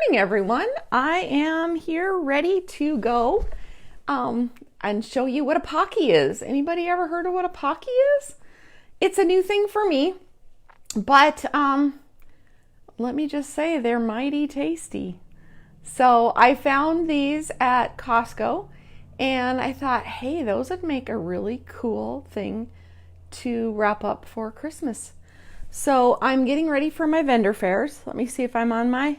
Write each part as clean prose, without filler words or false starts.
morning, everyone. I am here ready to go and show you what a Pocky is. Anybody ever heard of what a Pocky is? It's a new thing for me, but let me just say they're mighty tasty. So I found these at Costco and I thought, hey, those would make a really cool thing to wrap up for Christmas. So I'm getting ready for my vendor fairs. Let me see if I'm on my...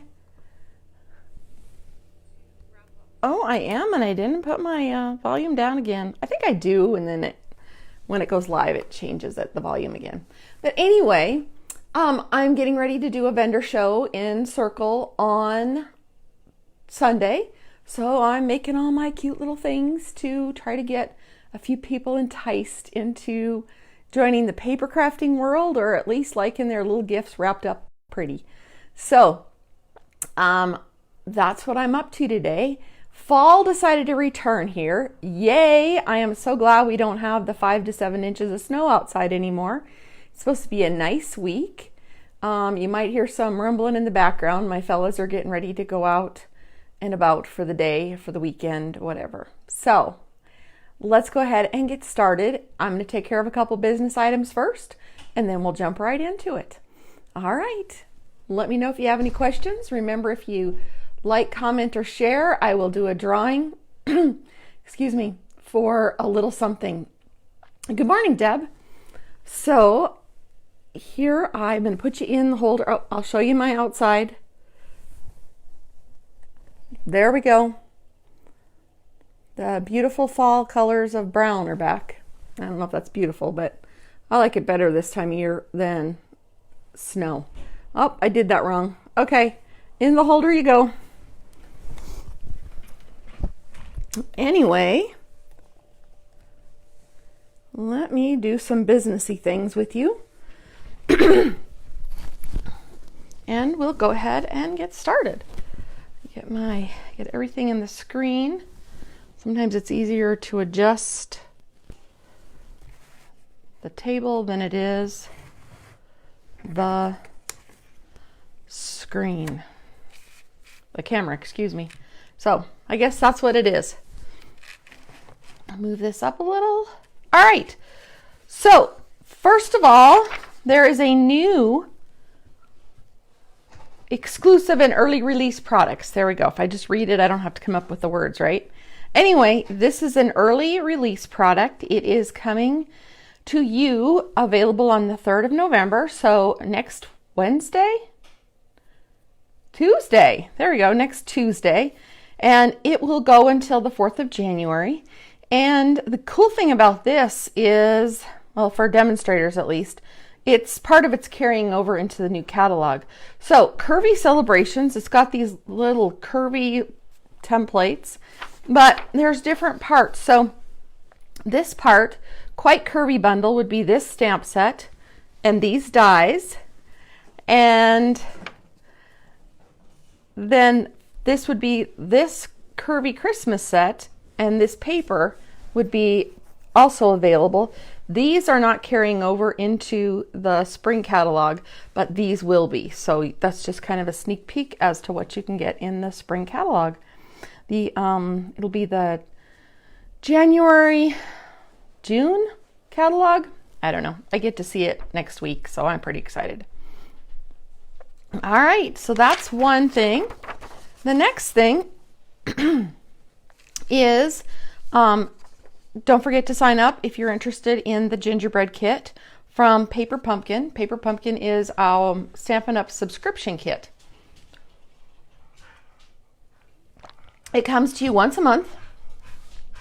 Oh, I am, and I didn't put my volume down again. I think I do, and then when it goes live, it changes the volume again. But anyway, I'm getting ready to do a vendor show in Circle on Sunday. So I'm making all my cute little things to try to get a few people enticed into joining the paper crafting world, or at least liking their little gifts wrapped up pretty. So that's what I'm up to today. Fall decided to return here. Yay! I am so glad we don't have the 5 to 7 inches of snow outside anymore. It's supposed to be a nice week. You might hear some rumbling in the background. My fellas are getting ready to go out and about for the day, for the weekend, whatever. So let's go ahead and get started. I'm going to take care of a couple business items first, and then we'll jump right into it. All right. Let me know if you have any questions. Remember, if you like, comment, or share, I will do a drawing, excuse me, for a little something. Good morning, Deb. So here I'm going to put you in the holder. Oh, I'll show you my outside. There we go. The beautiful fall colors of brown are back. I don't know if that's beautiful, but I like it better this time of year than snow. Oh, I did that wrong. Okay, in the holder you go. Anyway, let me do some businessy things with you. And we'll go ahead and get started. Get everything in the screen. Sometimes it's easier to adjust the table than it is the screen. The camera, excuse me. So I guess that's what it is. I'll move this up a little. All right. So first of all, there is a new exclusive and early release products. There we go. If I just read it, I don't have to come up with the words, right? Anyway, this is an early release product. It is coming to you available on the 3rd of November. So next Tuesday. There we go. Next Tuesday. And it will go until the 4th of January. And the cool thing about this is, well, for demonstrators at least, it's part of it's carrying over into the new catalog. So Curvy Celebrations, it's got these little curvy templates, but there's different parts. So this part, Quite Curvy Bundle, would be this stamp set and these dies. And then this would be this Curvy Christmas set, and this paper would be also available. These are not carrying over into the spring catalog, but these will be. So that's just kind of a sneak peek as to what you can get in the spring catalog. It'll be the June catalog. I don't know. I get to see it next week, so I'm pretty excited. All right, so that's one thing. The next thing is, don't forget to sign up if you're interested in the gingerbread kit from Paper Pumpkin. Paper Pumpkin is our Stampin' Up subscription kit. It comes to you once a month.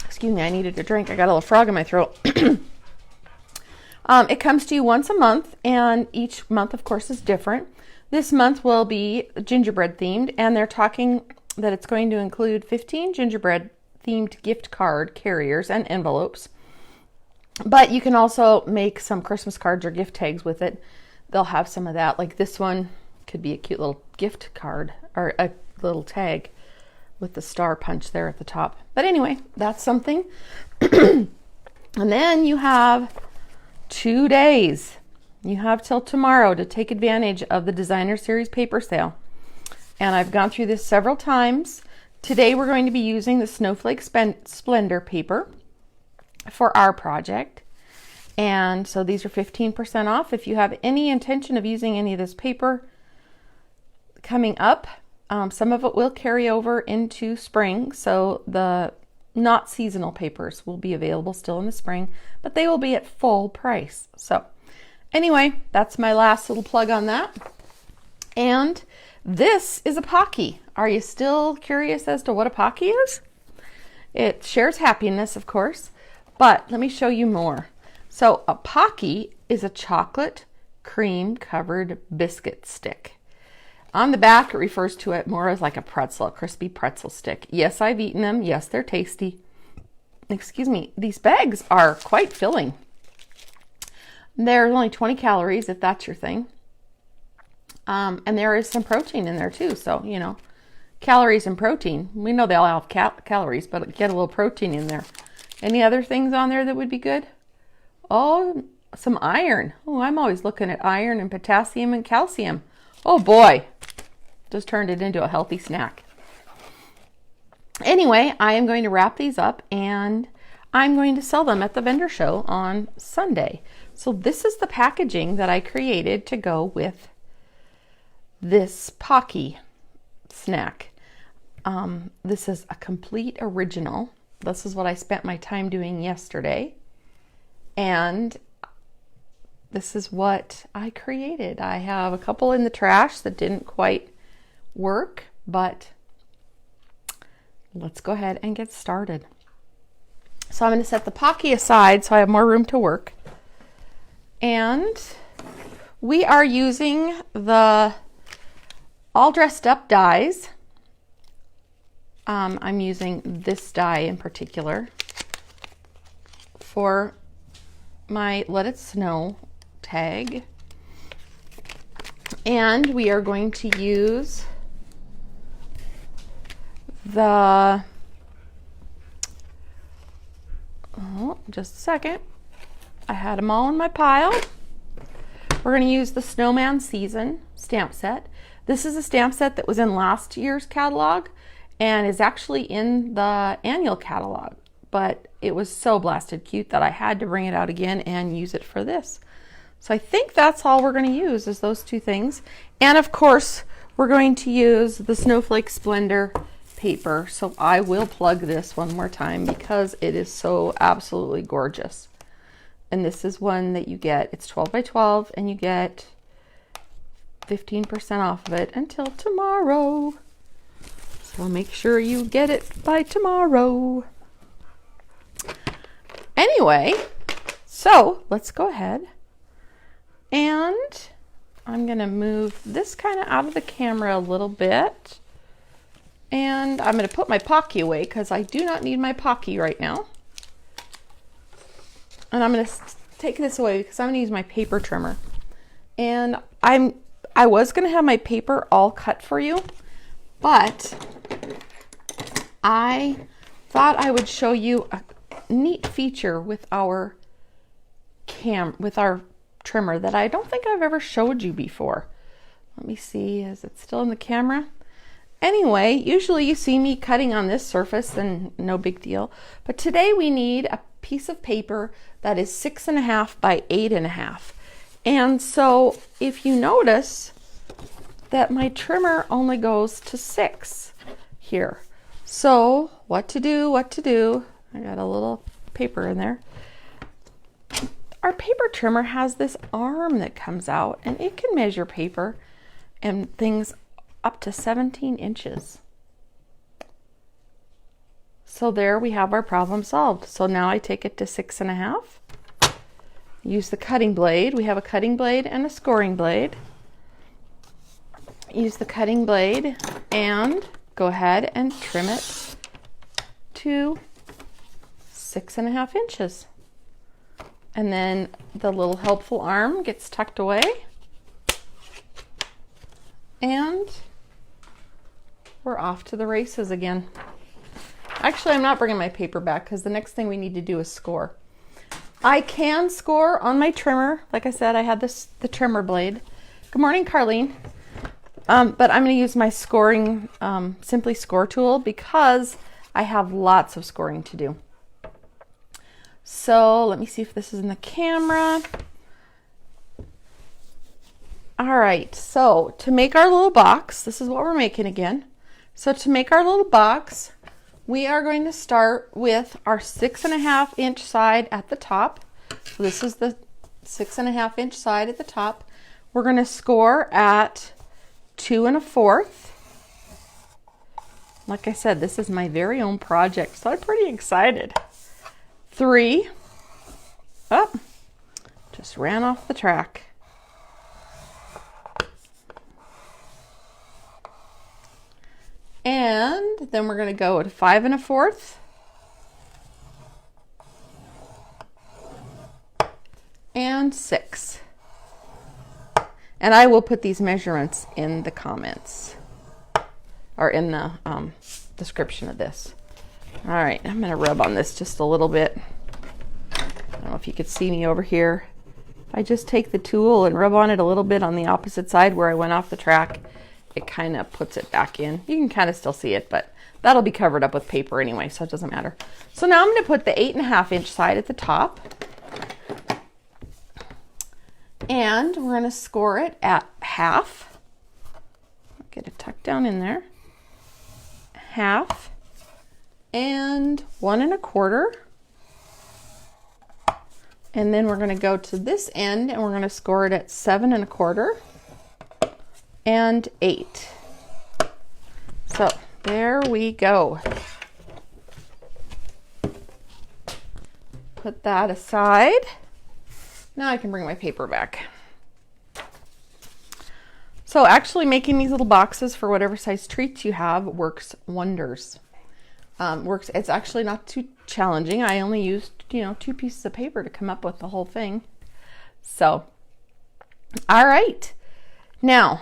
Excuse me, I needed a drink. I got a little frog in my throat. It comes to you once a month, and each month, of course, is different. This month will be gingerbread themed, and they're talking that it's going to include 15 gingerbread themed gift card carriers and envelopes. But you can also make some Christmas cards or gift tags with it. They'll have some of that. Like this one could be a cute little gift card or a little tag with the star punch there at the top. But anyway, that's something. And then you have 2 days. You have till tomorrow to take advantage of the Designer Series paper sale. And I've gone through this several times. Today we're going to be using the Snowflake Splendor paper for our project. And so these are 15% off. If you have any intention of using any of this paper coming up, some of it will carry over into spring. So the not seasonal papers will be available still in the spring, but they will be at full price. So anyway, that's my last little plug on that. And this is a Pocky. Are you still curious as to what a Pocky is? It shares happiness, of course, but let me show you more. So a Pocky is a chocolate cream covered biscuit stick. On the back, it refers to it more as like a pretzel, a crispy pretzel stick. Yes, I've eaten them. Yes, they're tasty. Excuse me. These bags are quite filling. There's only 20 calories if that's your thing. And there is some protein in there too. So, you know, calories and protein. We know they all have calories, but get a little protein in there. Any other things on there that would be good? Oh, some iron. Oh, I'm always looking at iron and potassium and calcium. Oh boy, just turned it into a healthy snack. Anyway, I am going to wrap these up and I'm going to sell them at the vendor show on Sunday. So this is the packaging that I created to go with this Pocky snack. This is a complete original. This is what I spent my time doing yesterday. And this is what I created. I have a couple in the trash that didn't quite work, but let's go ahead and get started. So I'm going to set the Pocky aside so I have more room to work. And we are using the All Dressed Up dies. I'm using this die in particular for my Let It Snow tag, and we are going to use the just a second, I had them all in my pile. We're going to use the Snowman Season stamp set. This is a stamp set that was in last year's catalog and is actually in the annual catalog, but it was so blasted cute that I had to bring it out again and use it for this. So I think that's all we're going to use is those two things. And of course, we're going to use the Snowflake Splendor paper. So I will plug this one more time because it is so absolutely gorgeous. And this is one that you get, it's 12 by 12 and you get 15% off of it until tomorrow. So make sure you get it by tomorrow. Anyway, so let's go ahead. And I'm going to move this kind of out of the camera a little bit. And I'm going to put my Pocky away because I do not need my Pocky right now. And I'm going to take this away because I'm going to use my paper trimmer. And I was going to have my paper all cut for you, but I thought I would show you a neat feature with our trimmer that I don't think I've ever showed you before. Let me see, is it still in the camera? Anyway, usually you see me cutting on this surface and no big deal, but today we need a piece of paper that is 6.5 by 8.5. And so if you notice that my trimmer only goes to 6 here. So what to do? I got a little paper in there. Our paper trimmer has this arm that comes out and it can measure paper and things up to 17 inches. So there we have our problem solved. So now I take it to 6.5. Use the cutting blade. We have a cutting blade and a scoring blade. Use the cutting blade and go ahead and trim it to 6.5 inches. And then the little helpful arm gets tucked away. And we're off to the races again. Actually, I'm not bringing my paper back because the next thing we need to do is score. I can score on my trimmer. Like I said, I had the trimmer blade. Good morning, Carlene. But I'm going to use my scoring, Simply Score tool because I have lots of scoring to do. So let me see if this is in the camera. All right, so to make our little box, this is what we're making again. So to make our little box, we are going to start with our 6.5 inch side at the top. So this is the 6.5 inch side at the top. We're going to score at 2 1/4. Like I said, this is my very own project, so I'm pretty excited. 3. Oh, just ran off the track. And then we're going to go at 5 1/4. And 6. And I will put these measurements in the comments or in the description of this. All right, I'm going to rub on this just a little bit. I don't know if you could see me over here. If I just take the tool and rub on it a little bit on the opposite side where I went off the track, it kind of puts it back in. You can kind of still see it, but that'll be covered up with paper anyway, so it doesn't matter. So now I'm going to put the 8.5 inch side at the top. And we're going to score it at 1/2. Get it tucked down in there. 1/2 and 1 1/4. And then we're going to go to this end and we're going to score it at 7 1/4 and 8. So there we go. Put that aside. Now I can bring my paper back. So actually making these little boxes for whatever size treats you have works wonders. It's actually not too challenging. I only used, 2 pieces of paper to come up with the whole thing. So, all right. Now,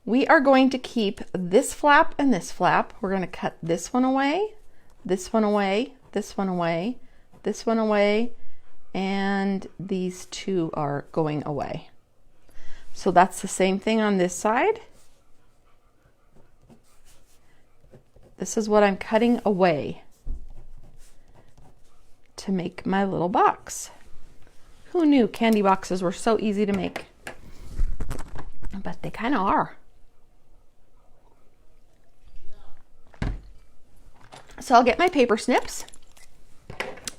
we are going to keep this flap and this flap. We're going to cut this one away, this one away, this one away, this one away, and these 2 are going away. So that's the same thing on this side. This is what I'm cutting away to make my little box. Who knew candy boxes were so easy to make? But they kind of are. So I'll get my paper snips.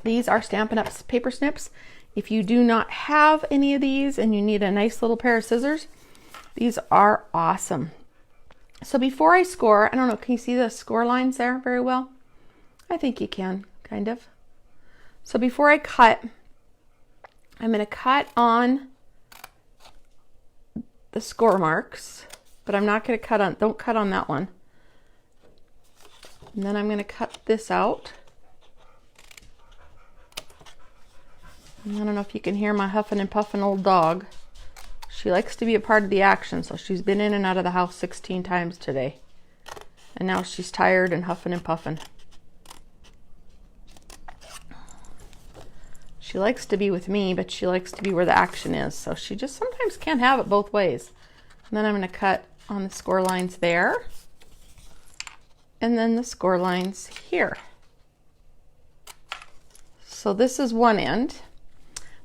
These are Stampin' Up paper snips. If you do not have any of these and you need a nice little pair of scissors, these are awesome. So before I score, I don't know, can you see the score lines there very well? I think you can, kind of. So before I cut, I'm going to cut on the score marks, but I'm not going to cut on, don't cut on that one. And then I'm going to cut this out. I don't know if you can hear my huffing and puffing old dog. She likes to be a part of the action, so she's been in and out of the house 16 times today. And now she's tired and huffing and puffing. She likes to be with me, but she likes to be where the action is, so she just sometimes can't have it both ways. And then I'm going to cut on the score lines there. And then the score lines here. So this is one end.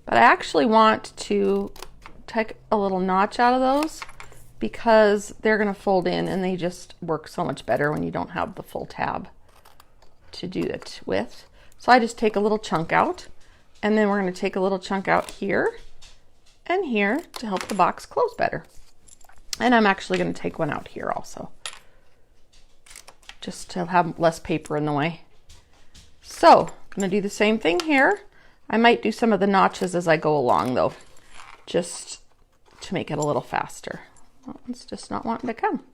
But I actually want to take a little notch out of those because they're going to fold in and they just work so much better when you don't have the full tab to do it with. So I just take a little chunk out, and then we're going to take a little chunk out here and here to help the box close better. And I'm actually going to take one out here also, just to have less paper in the way. So I'm going to do the same thing here. I might do some of the notches as I go along though, just to make it a little faster. Well, it's just not wanting to come.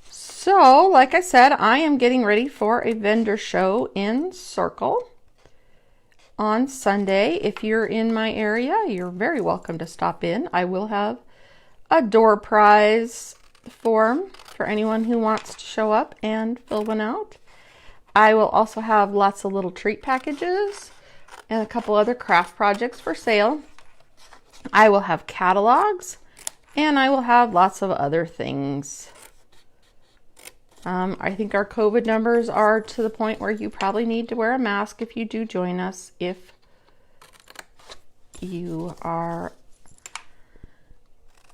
So, like I said, I am getting ready for a vendor show in Circle on Sunday. If you're in my area, you're very welcome to stop in. I will have a door prize form for anyone who wants to show up and fill one out. I will also have lots of little treat packages and a couple other craft projects for sale. I will have catalogs And I will have lots of other things. I think our COVID numbers are to the point where you probably need to wear a mask if you do join us, if you are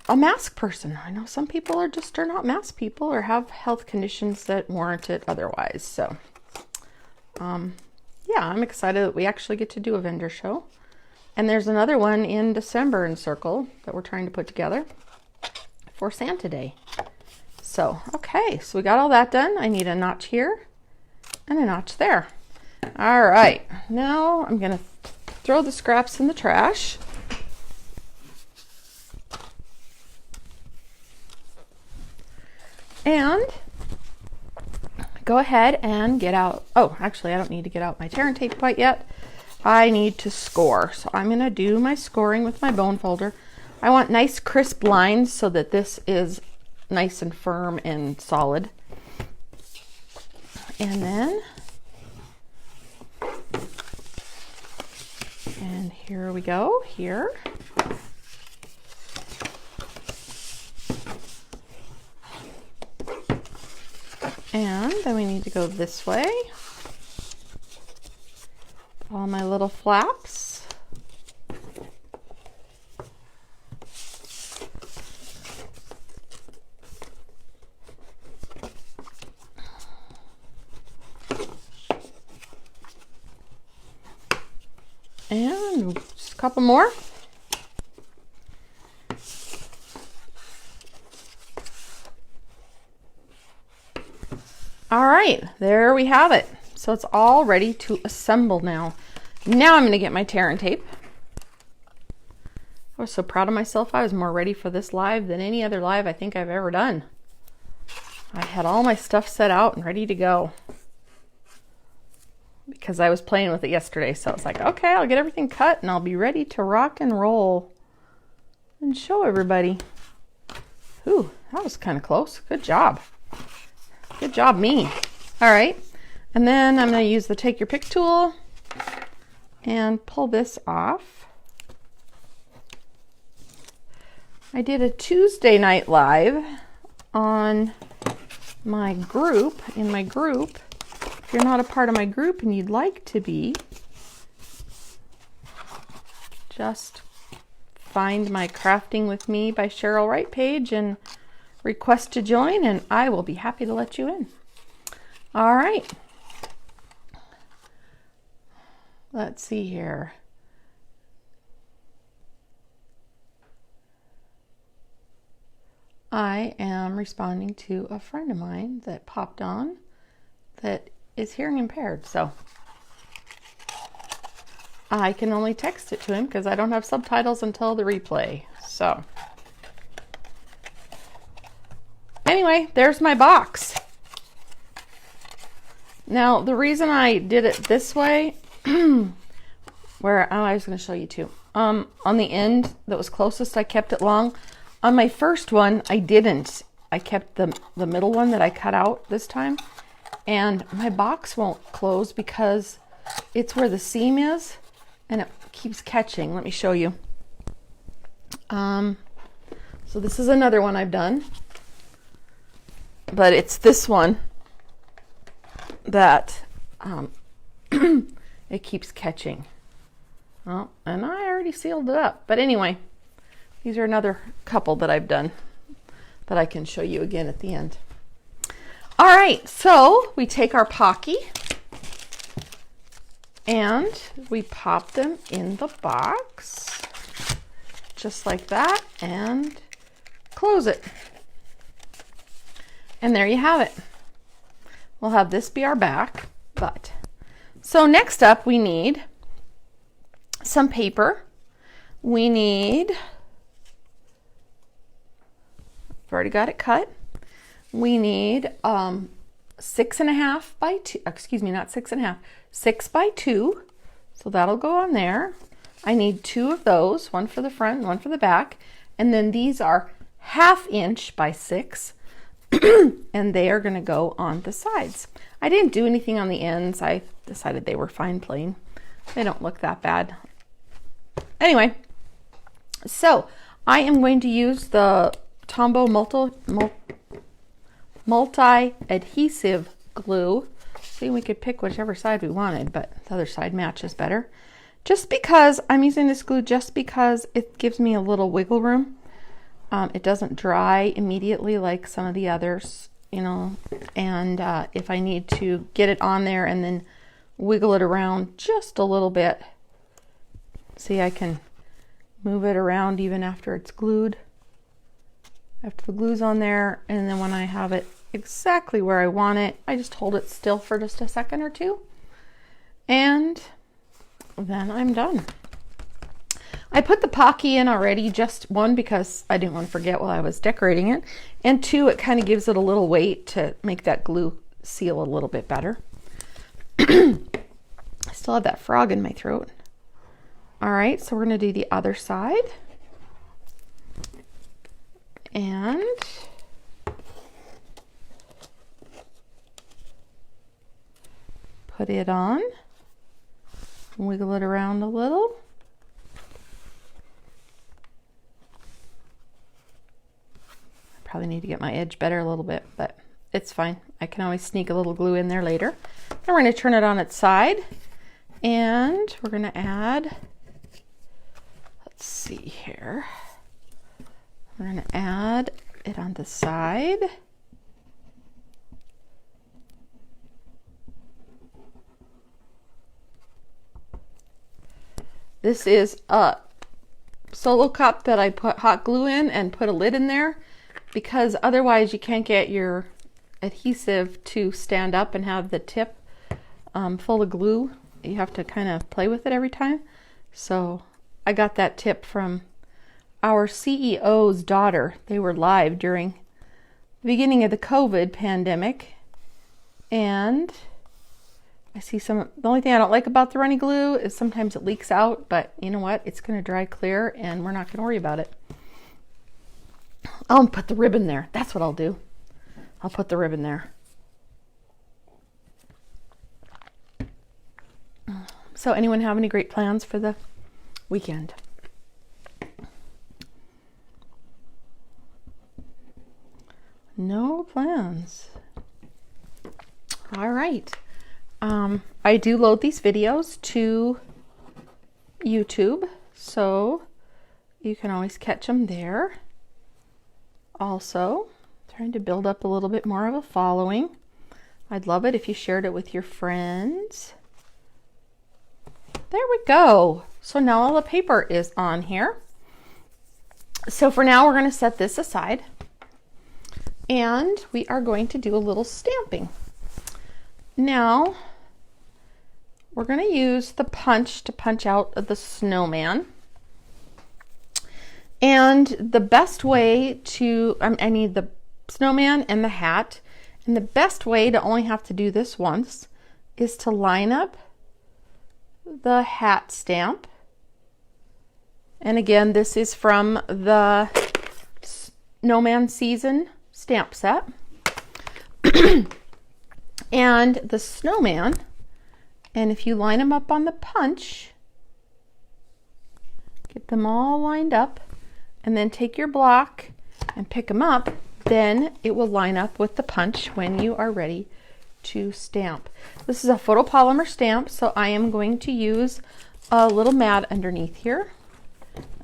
a mask person. I know some people are not mask people or have health conditions that warrant it otherwise. So, yeah, I'm excited that we actually get to do a vendor show. And there's another one in December in Circle that we're trying to put together for Santa Day. So, okay, so we got all that done. I need a notch here and a notch there. All right, now I'm gonna throw the scraps in the trash. And go ahead and get out. Oh, actually, I don't need to get out my tear and tape quite yet. I need to score. So I'm gonna do my scoring with my bone folder. I want nice crisp lines so that this is nice and firm and solid. And then, and here we go, here. And then we need to go this way. All my little flaps. And just a couple more. All right, there we have it. So it's all ready to assemble now. Now I'm going to get my tear and tape. I was so proud of myself. I was more ready for this live than any other live I think I've ever done. I had all my stuff set out and ready to go, because I was playing with it yesterday. So I was like, okay, I'll get everything cut and I'll be ready to rock and roll and show everybody. Ooh, that was kind of close. Good job. Good job, me. All right. And then I'm going to use the Take Your Pick tool and pull this off. I did a Tuesday night live on my group, in my group. If you're not a part of my group and you'd like to be, just find my Crafting with Me by Cheryl Wright page and request to join, and I will be happy to let you in. All right. Let's see here. I am responding to a friend of mine that popped on that is hearing impaired, so I can only text it to him because I don't have subtitles until the replay. So anyway, there's my box. Now, the reason I did it this way, where I was going to show you too. On the end that was closest, I kept it long. On my first one, I didn't. I kept the middle one that I cut out this time. And my box won't close because it's where the seam is and it keeps catching. Let me show you. So this is another one I've done. But it's this one that it keeps catching. Oh, and I already sealed it up. But anyway, these are another couple that I've done that I can show you again at the end. All right, so we take our Pocky and we pop them in the box just like that and close it. And there you have it. We'll have this be our back, but so next up we need some paper. We need, I've already got it cut. We need 6.5 by 2, excuse me, not 6.5, 6 by 2. So that'll go on there. I need 2 of those, one for the front and one for the back. And then these are 1/2 inch by 6. And they are going to go on the sides. I didn't do anything on the ends. I decided they were fine plain. They don't look that bad. Anyway, so I am going to use the Tombow multi-adhesive glue. See, we could pick whichever side we wanted, but the other side matches better. Just because I'm using this glue, just because it gives me a little wiggle room. It doesn't dry immediately like some of the others, you know, and if I need to get it on there and then wiggle it around just a little bit, see, I can move it around even after it's glued, after the glue's on there, and then when I have it exactly where I want it, I just hold it still for just a second or two, and then I'm done. I put the Pocky in already, just one, because I didn't want to forget while I was decorating it, and two, it kind of gives it a little weight to make that glue seal a little bit better. I still have that frog in my throat. All right, so we're going to do the other side. And put it on. Wiggle it around a little. I probably need to get my edge better a little bit, but it's fine. I can always sneak a little glue in there later. Then we're going to turn it on its side, and we're going to add, let's see here. We're going to add it on the side. This is a solo cup that I put hot glue in and put a lid in there, because otherwise you can't get your adhesive to stand up and have the tip full of glue. You have to kind of play with it every time. So I got that tip from our CEO's daughter. They were live during the beginning of the COVID pandemic, and I see the only thing I don't like about the runny glue is sometimes it leaks out, but you know what? It's going to dry clear and we're not going to worry about it. I'll put the ribbon there. That's what I'll do. I'll put the ribbon there. So anyone have any great plans for the weekend? No plans. All right. I do load these videos to YouTube, so you can always catch them there. Also, trying to build up a little bit more of a following. I'd love it if you shared it with your friends. There we go. So now all the paper is on here. So for now, we're going to set this aside, and we are going to do a little stamping. Now, we're going to use the punch to punch out the snowman. And the best way to, I need the snowman and the hat. And the best way to only have to do this once is to line up the hat stamp. And again, this is from the Snowman Season stamp set. And the snowman, and if you line them up on the punch, get them all lined up, and then take your block and pick them up, then it will line up with the punch when you are ready to stamp. This is a photopolymer stamp, so I am going to use a little mat underneath here.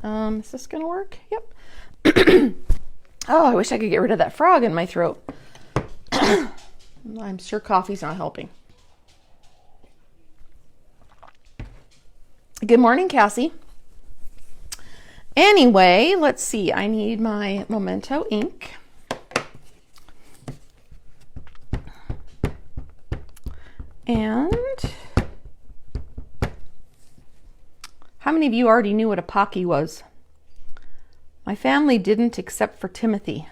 Is this going to work? Yep. Oh, I wish I could get rid of that frog in my throat. I'm sure coffee's not helping. Good morning, Cassie. Anyway, let's see. I need my Memento ink. And how many of you already knew what a Pocky was? My family didn't, except for Timothy.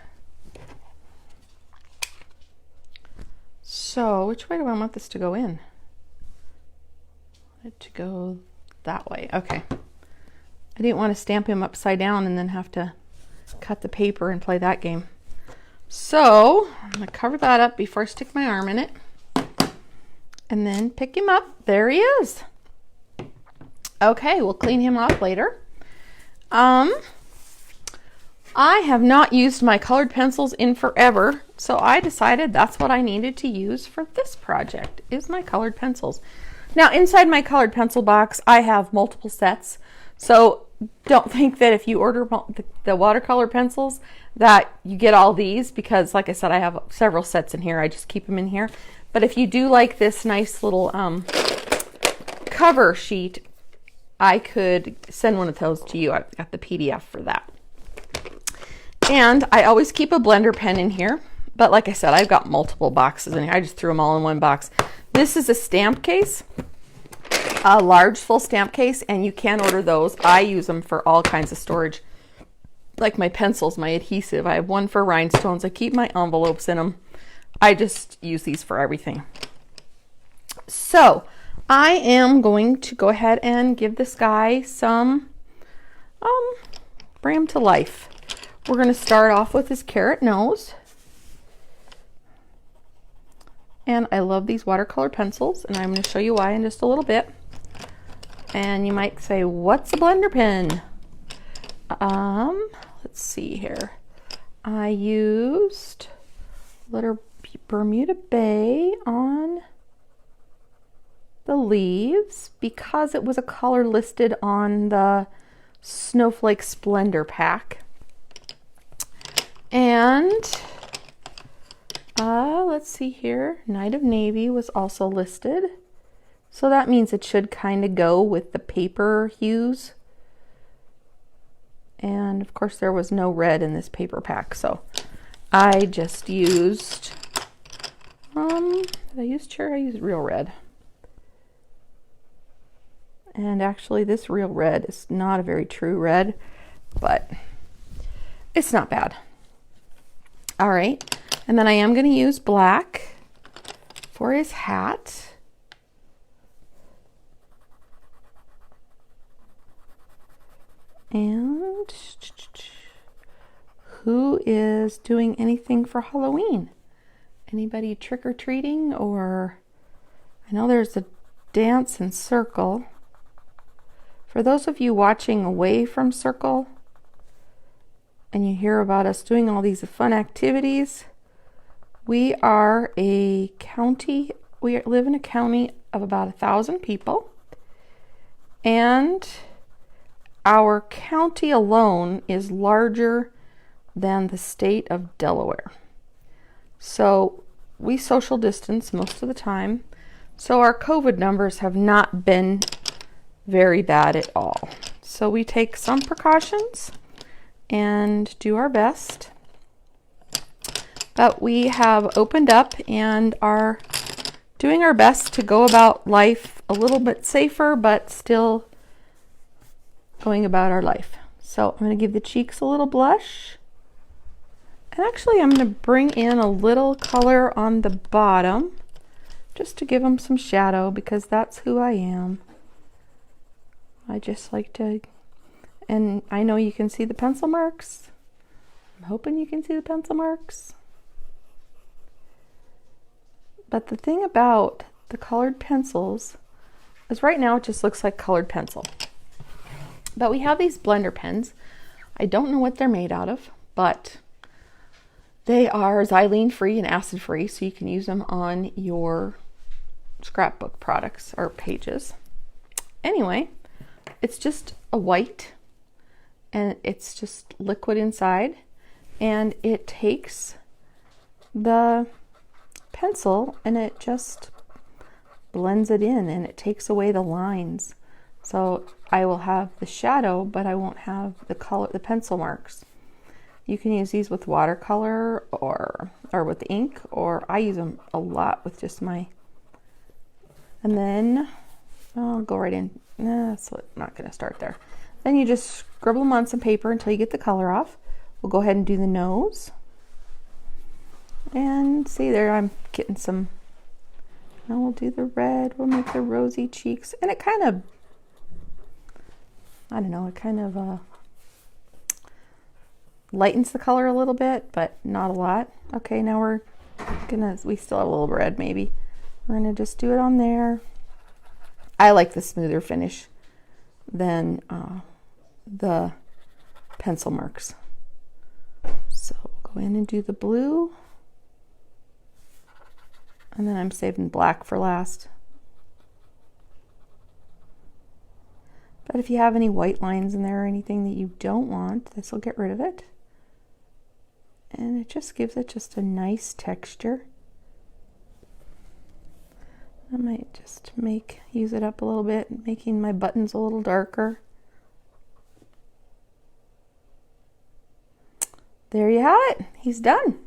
So, which way do I want this to go in? I want it to go that way. Okay. I didn't want to stamp him upside down and then have to cut the paper and play that game. So, I'm going to cover that up before I stick my arm in it. And then pick him up. There he is. Okay, we'll clean him off later. I have not used my colored pencils in forever, so I decided that's what I needed to use for this project, is my colored pencils. Now, inside my colored pencil box, I have multiple sets, so don't think that if you order the watercolor pencils that you get all these, because like I said, I have several sets in here. I just keep them in here. But if you do like this nice little cover sheet, I could send one of those to you. I've got the PDF for that. And I always keep a blender pen in here. But like I said, I've got multiple boxes in here. I just threw them all in one box. This is a stamp case, a large full stamp case, and you can order those. I use them for all kinds of storage, like my pencils, my adhesive. I have one for rhinestones. I keep my envelopes in them. I just use these for everything. So I am going to go ahead and give this guy some, bring him to life. We're going to start off with his carrot nose. And I love these watercolor pencils, and I'm going to show you why in just a little bit. And you might say, what's a blender pen? Let's see here. I used little Bermuda Bay on the leaves because it was a color listed on the Snowflake Splendor pack. And let's see here, Night of Navy was also listed. So that means it should kind of go with the paper hues. And of course there was no red in this paper pack, so I just used, did I use cherry? I used real red. And actually this real red is not a very true red, but it's not bad. All right, and then I am going to use black for his hat. And who is doing anything for Halloween? Anybody trick-or-treating? Or I know there's a dance in Circle. For those of you watching away from Circle and you hear about us doing all these fun activities, we are a county, we live in a county of about 1,000 people, and our county alone is larger than the state of Delaware. So we social distance most of the time. So our COVID numbers have not been very bad at all. So we take some precautions and do our best. But we have opened up and are doing our best to go about life a little bit safer, but still going about our life. So I'm going to give the cheeks a little blush. And actually I'm going to bring in a little color on the bottom just to give them some shadow, because that's who I am. I just like to, and I know you can see the pencil marks. I'm hoping you can see the pencil marks. But the thing about the colored pencils is right now it just looks like colored pencil. But we have these blender pens. I don't know what they're made out of, but they are xylene free and acid free, so you can use them on your scrapbook products or pages. Anyway, it's just a white and it's just liquid inside, and it takes the pencil and it just blends it in, and it takes away the lines. So I will have the shadow, but I won't have the color, the pencil marks. You can use these with watercolor or with ink, or I use them a lot with just my, and then I'll go right in. So I'm not going to start there. Then you just scribble them on some paper until you get the color off. We'll go ahead and do the nose. And see there, I'm getting some, now we'll do the red, we'll make the rosy cheeks, and it kind of, I don't know, it kind of lightens the color a little bit, but not a lot. Okay, now we're gonna, we still have a little red maybe. We're gonna just do it on there. I like the smoother finish than the pencil marks. go in and do the blue. And then I'm saving black for last. But if you have any white lines in there or anything that you don't want, this will get rid of it. And it just gives it just a nice texture. I might just use it up a little bit, making my buttons a little darker. There you have it. He's done.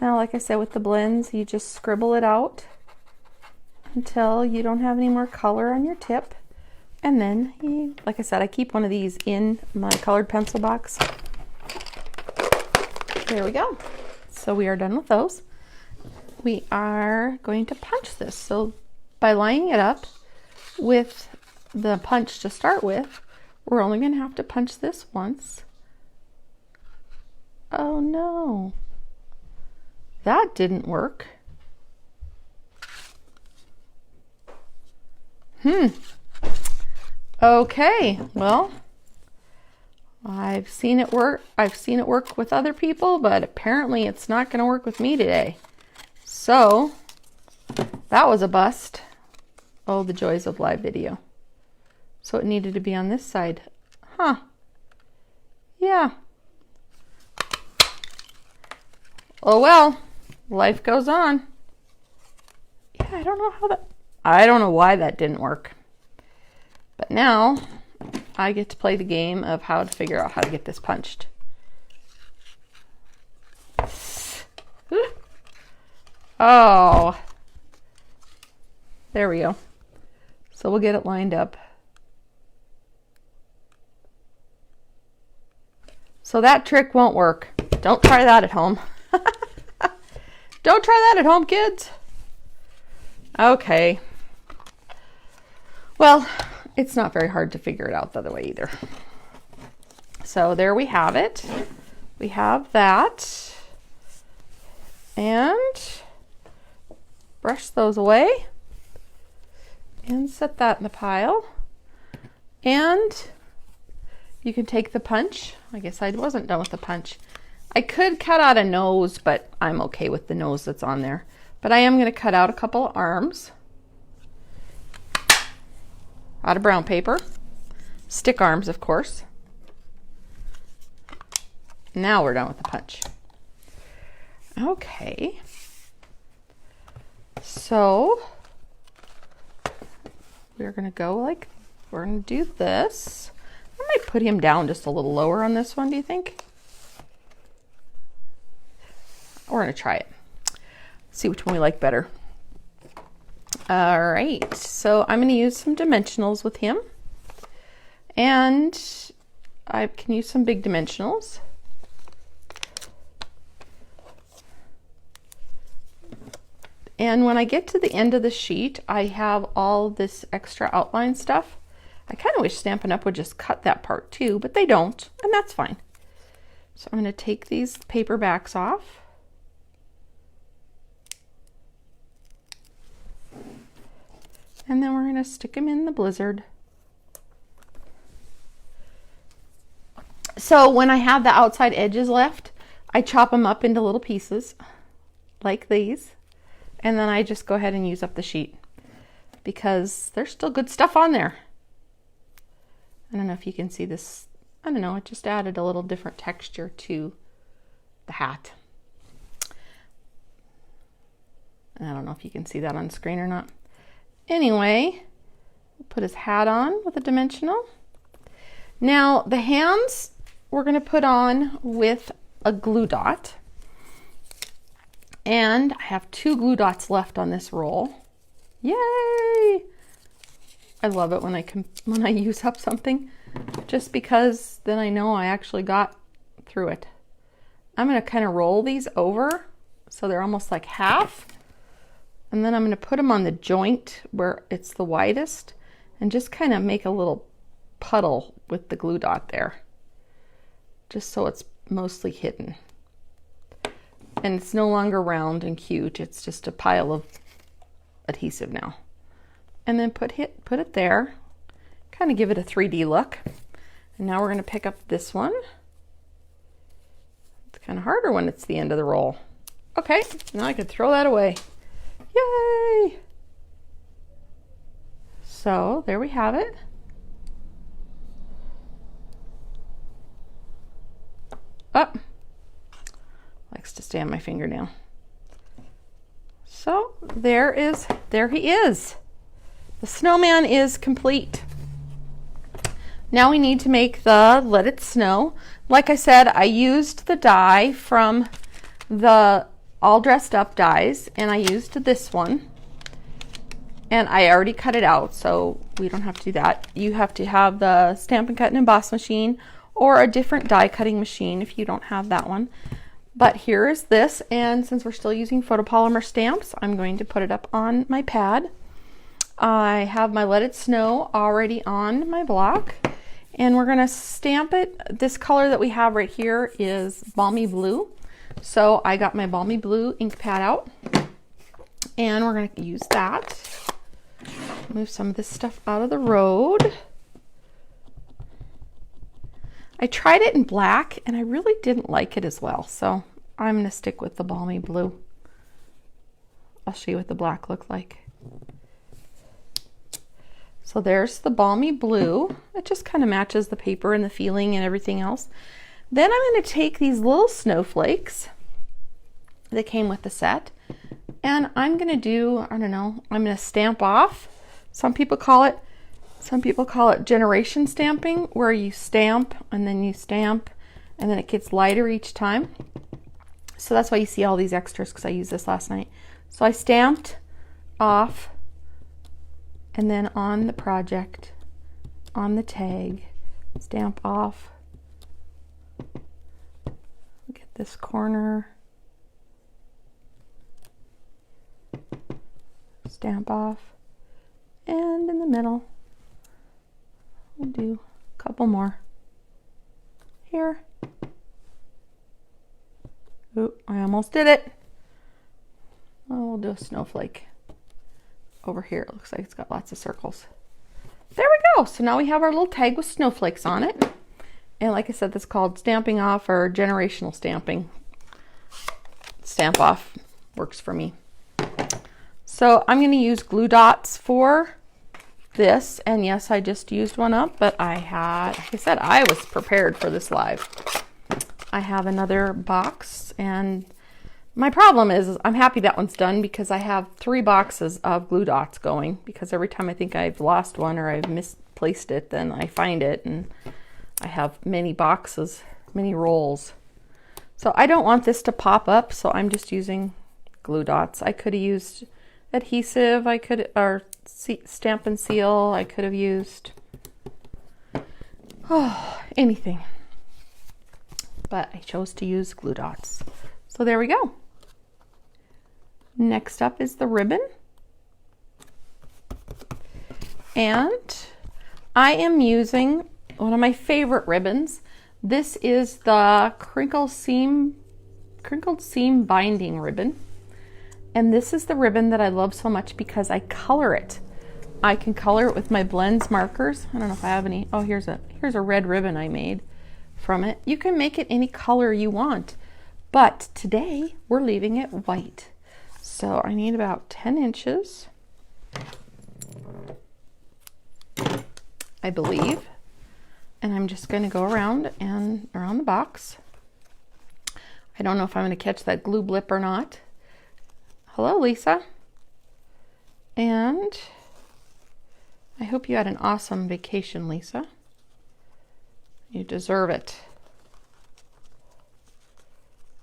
Now, like I said, with the blends, you just scribble it out until you don't have any more color on your tip. And then, like I said, I keep one of these in my colored pencil box. There we go. So we are done with those. We are going to punch this. So by lining it up with the punch to start with, we're only going to have to punch this once. Oh no, that didn't work. Okay, well, I've seen it work with other people, but apparently it's not going to work with me today. So that was a bust. Oh, the joys of live video. So it needed to be on this side. Huh. Yeah. Oh well, life goes on. Yeah, I don't know why that didn't work. But now I get to play the game of how to figure out how to get this punched. Oh, there we go. So we'll get it lined up. So that trick won't work. Don't try that at home. Don't try that at home, kids. Okay. Well, it's not very hard to figure it out the other way either. So there we have it. We have that. And brush those away. And set that in the pile. And you can take the punch. I guess I wasn't done with the punch. I could cut out a nose, but I'm okay with the nose that's on there. But I am going to cut out a couple of arms out of brown paper. Stick arms, of course. Now we're done with the punch. Okay. So we're going to we're going to do this. I might put him down just a little lower on this one, do you think? We're going to try it. See which one we like better. All right, so I'm going to use some dimensionals with him. And I can use some big dimensionals. And when I get to the end of the sheet, I have all this extra outline stuff. I kind of wish Stampin' Up! Would just cut that part too, but they don't, and that's fine. So I'm going to take these paper backs off. And then we're going to stick them in the blizzard. So when I have the outside edges left, I chop them up into little pieces like these. And then I just go ahead and use up the sheet because there's still good stuff on there. I don't know if you can see this. I don't know, it just added a little different texture to the hat. And I don't know if you can see that on screen or not. Anyway, we'll put his hat on with a dimensional. Now the hands we're going to put on with a glue dot. And I have 2 glue dots left on this roll. Yay! I love it when I use up something, just because then I know I actually got through it. I'm going to kind of roll these over so they're almost like half. And then I'm going to put them on the joint where it's the widest and just kind of make a little puddle with the glue dot there, just so it's mostly hidden. And it's no longer round and cute. It's just a pile of adhesive now. And then put it there, kind of give it a 3D look. And now we're going to pick up this one. It's kind of harder when it's the end of the roll. Okay, now I can throw that away. Yay! So there we have it. Oh, likes to stay on my fingernail. So there he is. The snowman is complete. Now we need to make the Let It Snow. Like I said, I used the die from the All Dressed Up dies, and I used this one. And I already cut it out, so we don't have to do that. You have to have the Stampin' Cut and Emboss machine or a different die cutting machine if you don't have that one. But here is this, and since we're still using photopolymer stamps, I'm going to put it up on my pad. I have my Let It Snow already on my block, and we're gonna stamp it. This color that we have right here is Balmy Blue. So I got my Balmy Blue ink pad out, and we're gonna use that. Move some of this stuff out of the road. I tried it in black and I really didn't like it as well, so I'm going to stick with the Balmy Blue. I'll show you what the black looked like. So there's the Balmy Blue. It just kind of matches the paper and the feeling and everything else. Then I'm going to take these little snowflakes that came with the set, and I'm going to do, I don't know, I'm going to stamp off. Some people call it generation stamping, where you stamp and then you stamp and then it gets lighter each time. So that's why you see all these extras, because I used this last night. So I stamped off, and then on the project, on the tag, stamp off. Get this corner, stamp off, and in the middle we'll do a couple more here. Ooh, I almost did it. Oh, we'll do a snowflake over here. It looks like it's got lots of circles. There we go. So now we have our little tag with snowflakes on it. And like I said, this is called stamping off or generational stamping. Stamp off works for me. So I'm going to use glue dots for this, and yes, I just used one up, but like I said, I was prepared for this live. I have another box, and my problem is I'm happy that one's done, because I have 3 boxes of glue dots going, because every time I think I've lost one or I've misplaced it, then I find it, and I have many boxes, many rolls. So I don't want this to pop up, so I'm just using glue dots. I could have used adhesive, or stamp and seal, I could have used anything, but I chose to use glue dots. So there we go. Next up is the ribbon, and I am using one of my favorite ribbons. This is the crinkled seam binding ribbon. And this is the ribbon that I love so much because I color it. I can color it with my blends markers. I don't know if I have any. Oh, here's a red ribbon I made from it. You can make it any color you want, but today we're leaving it white. So I need about 10 inches, I believe. And I'm just going to go around and around the box. I don't know if I'm going to catch that glue blip or not. Hello, Lisa. And I hope you had an awesome vacation, Lisa. You deserve it.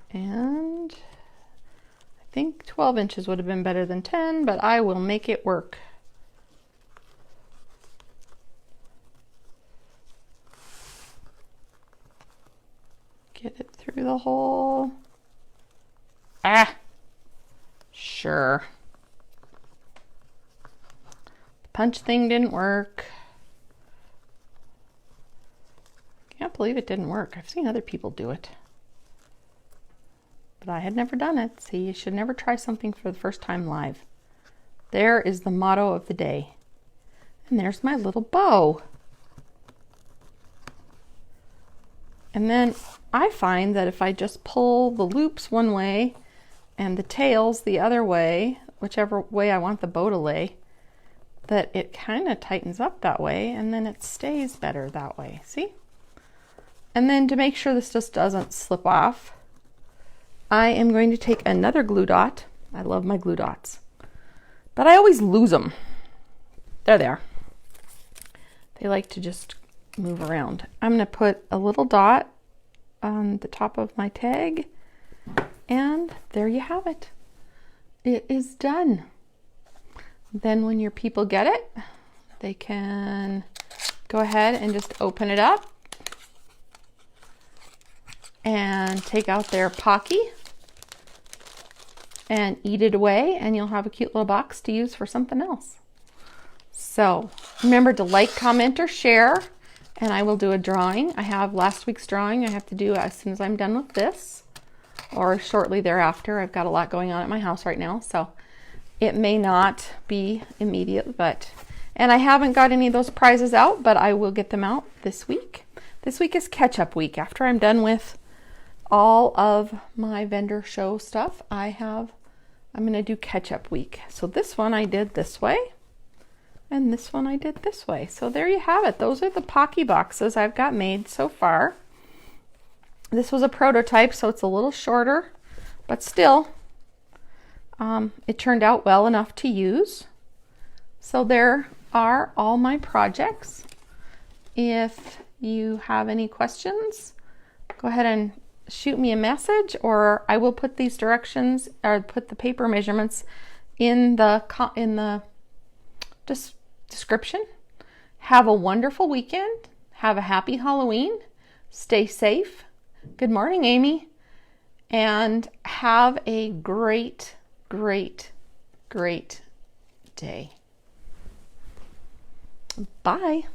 And I think 12 inches would have been better than 10, but I will make it work. Get it through the hole. Ah! Sure. The punch thing didn't work. Can't believe it didn't work. I've seen other people do it, but I had never done it. See, you should never try something for the first time live. There is the motto of the day. And there's my little bow. And then I find that if I just pull the loops one way and the tails the other way, whichever way I want the bow to lay, that it kind of tightens up that way, and then it stays better that way. See? And then to make sure this just doesn't slip off, I am going to take another glue dot. I love my glue dots, but I always lose them. There they are. They like to just move around. I'm going to put a little dot on the top of my tag, and there you have it. It is done. Then when your people get it, they can go ahead and just open it up and take out their Pocky and eat it away, and you'll have a cute little box to use for something else. So remember to like, comment, or share, and I will do a drawing. I have last week's drawing I have to do as soon as I'm done with this, or shortly thereafter. I've got a lot going on at my house right now, so it may not be immediate, and I haven't got any of those prizes out, but I will get them out this week. This week is catch-up week. After I'm done with all of my vendor show stuff, I'm going to do catch-up week. So this one I did this way, and this one I did this way. So there you have it. Those are the Pocky boxes I've got made so far. This was a prototype, so it's a little shorter, but still, it turned out well enough to use. So there are all my projects. If you have any questions, go ahead and shoot me a message, or I will put these directions, or put the paper measurements in the description. Have a wonderful weekend. Have a happy Halloween. Stay safe. Good morning, Amy. And have a great, great, great day. Bye.